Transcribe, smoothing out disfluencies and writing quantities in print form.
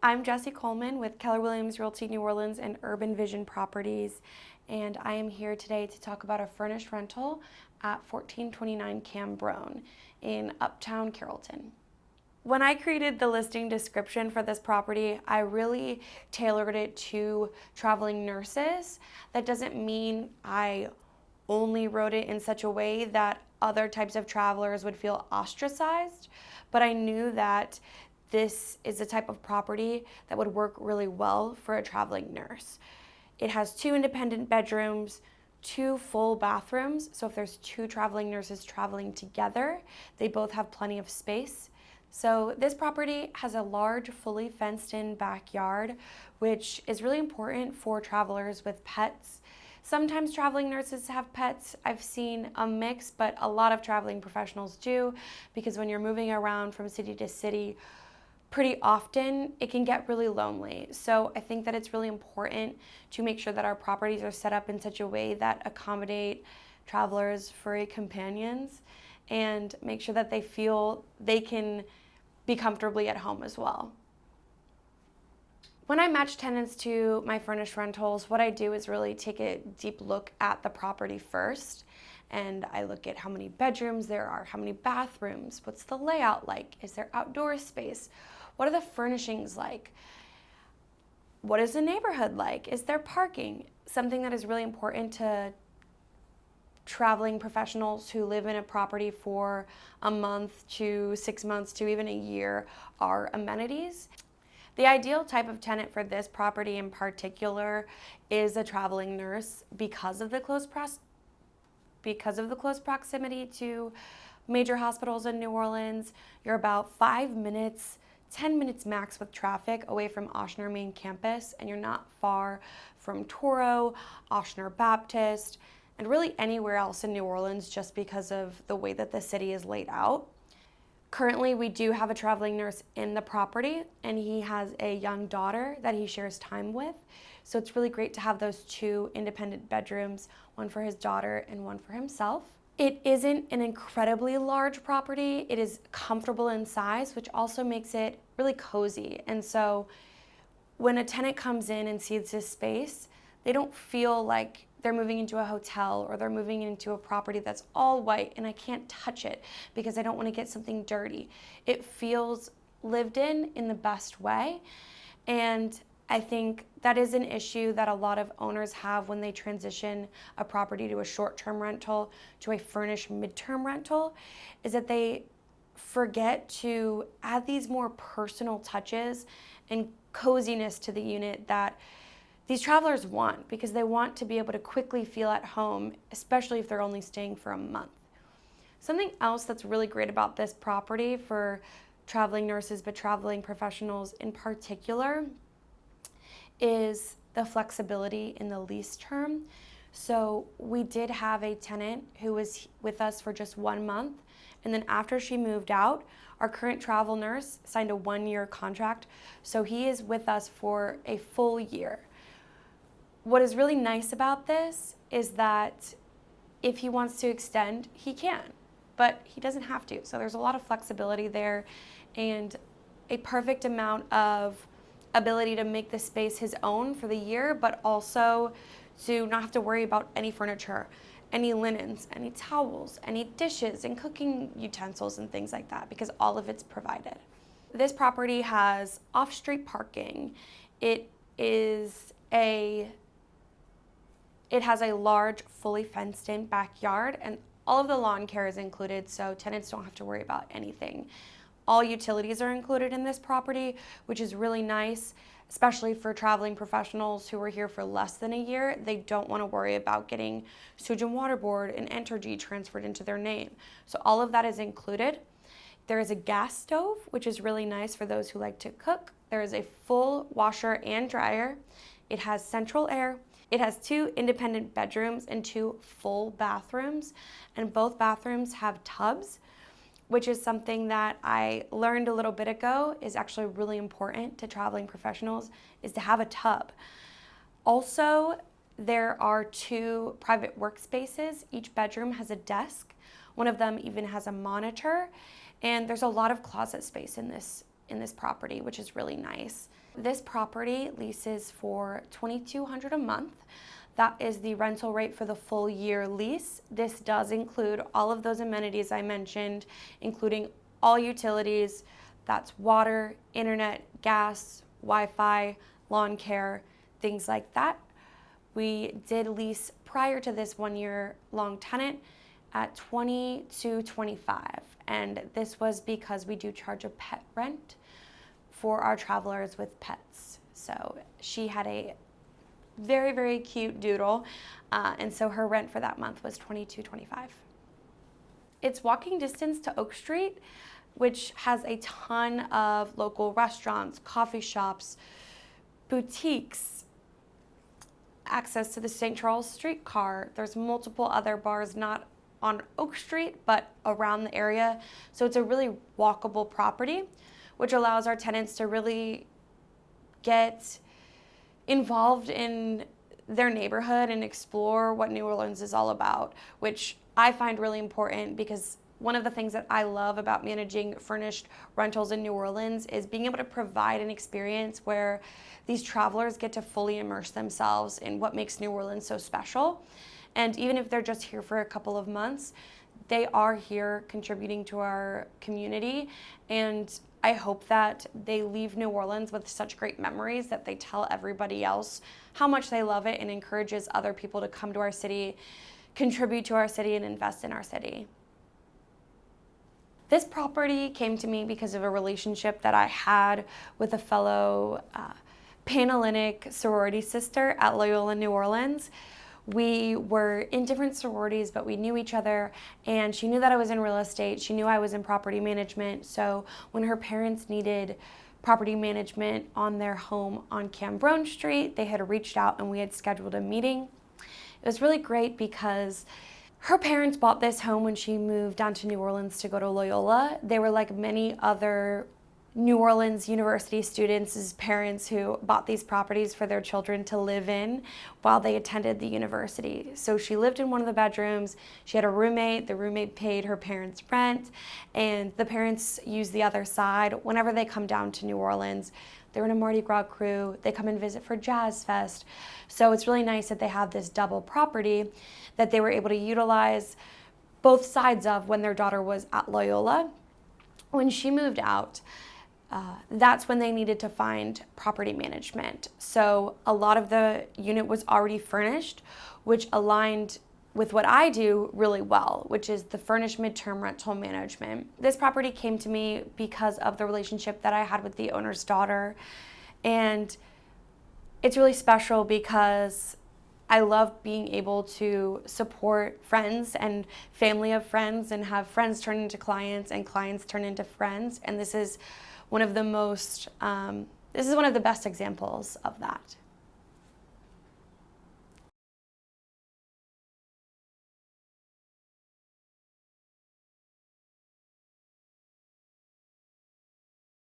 I'm Jesse Coleman with Keller Williams Realty New Orleans and Urban Vision Properties, and I am here today to talk about a furnished rental at 1429 Cambronne in Uptown Carrollton. When I created the listing description for this property, I really tailored it to traveling nurses. That doesn't mean I only wrote it in such a way that other types of travelers would feel ostracized, but I knew that this is a type of property that would work really well for a traveling nurse. It has 2 independent bedrooms, 2 full bathrooms, so if there's 2 traveling nurses traveling together, they both have plenty of space. So this property has a large, fully fenced-in backyard, which is really important for travelers with pets. Sometimes traveling nurses have pets. I've seen a mix, but a lot of traveling professionals do, because when you're moving around from city to city, pretty often it can get really lonely. So I think that it's really important to make sure that our properties are set up in such a way that accommodate travelers' furry companions and make sure that they feel they can be comfortably at home as well. When I match tenants to my furnished rentals, what I do is really take a deep look at the property first. And I look at how many bedrooms there are, how many bathrooms, what's the layout like, is there outdoor space, what are the furnishings like, what is the neighborhood like, is there parking? Something that is really important to traveling professionals who live in a property for a month to 6 months to even a year are amenities. The ideal type of tenant for this property in particular is a traveling nurse because of the close proximity to major hospitals in New Orleans. You're about 5 minutes, 10 minutes max with traffic away from Ochsner main campus, and you're not far from Toro, Ochsner Baptist, and really anywhere else in New Orleans just because of the way that the city is laid out. Currently, we do have a traveling nurse in the property, and he has a young daughter that he shares time with. So it's really great to have those 2 independent bedrooms, one for his daughter and one for himself. It isn't an incredibly large property. It is comfortable in size, which also makes it really cozy. And so when a tenant comes in and sees this space, they don't feel like they're moving into a hotel or they're moving into a property that's all white and I can't touch it because I don't want to get something dirty. It feels lived in the best way. And I think that is an issue that a lot of owners have when they transition a property to a short-term rental to a furnished midterm rental, is that they forget to add these more personal touches and coziness to the unit that these travelers want, because they want to be able to quickly feel at home, especially if they're only staying for a month. Something else that's really great about this property for traveling nurses, but traveling professionals in particular, is the flexibility in the lease term. So we did have a tenant who was with us for just 1 month, and then after she moved out, our current travel nurse signed a 1-year contract, so he is with us for a full year. What is really nice about this is that if he wants to extend, he can, but he doesn't have to. So there's a lot of flexibility there and a perfect amount of ability to make the space his own for the year, but also to not have to worry about any furniture, any linens, any towels, any dishes and cooking utensils and things like that, because all of it's provided. This property has off-street parking. It has a large, fully fenced-in backyard, and all of the lawn care is included, so tenants don't have to worry about anything. All utilities are included in this property, which is really nice, especially for traveling professionals who are here for less than a year. They don't want to worry about getting sewage and water board and Entergy transferred into their name. So all of that is included. There is a gas stove, which is really nice for those who like to cook. There is a full washer and dryer. It has central air. It has 2 independent bedrooms and 2 full bathrooms, and both bathrooms have tubs, which is something that I learned a little bit ago is actually really important to traveling professionals, is to have a tub. Also, there are 2 private workspaces. Each bedroom has a desk. One of them even has a monitor, and there's a lot of closet space in this in this property, which is really nice. This property leases for $2,200 a month. That is the rental rate for the full year lease. This does include all of those amenities I mentioned, including all utilities. That's water, internet, gas, Wi-Fi, lawn care, things like that. We did lease prior to this 1 year long tenant at $22.25, and this was because we do charge a pet rent for our travelers with pets. So she had a very, very cute doodle, and so her rent for that month was $22.25. It's walking distance to Oak Street, which has a ton of local restaurants, coffee shops, boutiques, access to the St. Charles streetcar. There's multiple other bars, not on Oak Street, but around the area. So it's a really walkable property, which allows our tenants to really get involved in their neighborhood and explore what New Orleans is all about, which I find really important because one of the things that I love about managing furnished rentals in New Orleans is being able to provide an experience where these travelers get to fully immerse themselves in what makes New Orleans so special. And even if they're just here for a couple of months, they are here contributing to our community. And I hope that they leave New Orleans with such great memories that they tell everybody else how much they love it and encourages other people to come to our city, contribute to our city, and invest in our city. This property came to me because of a relationship that I had with a fellow Panhellenic sorority sister at Loyola, New Orleans. We were in different sororities, but we knew each other, and she knew that I was in real estate. She knew I was in property management. So when her parents needed property management on their home on Cambronne Street, they had reached out and we had scheduled a meeting. It was really great because her parents bought this home when she moved down to New Orleans to go to Loyola. They were like many other New Orleans University students' parents who bought these properties for their children to live in while they attended the university. So she lived in one of the bedrooms. She had a roommate. The roommate paid her parents' rent, and the parents used the other side whenever they come down to New Orleans. They're in a Mardi Gras crew. They come and visit for Jazz Fest. So it's really nice that they have this double property that they were able to utilize both sides of when their daughter was at Loyola. When she moved out, that's when they needed to find property management. So a lot of the unit was already furnished, which aligned with what I do really well, which is the furnished midterm rental management. This property came to me because of the relationship that I had with the owner's daughter. And it's really special because I love being able to support friends and family of friends and have friends turn into clients and clients turn into friends. And this is one of the best examples of that.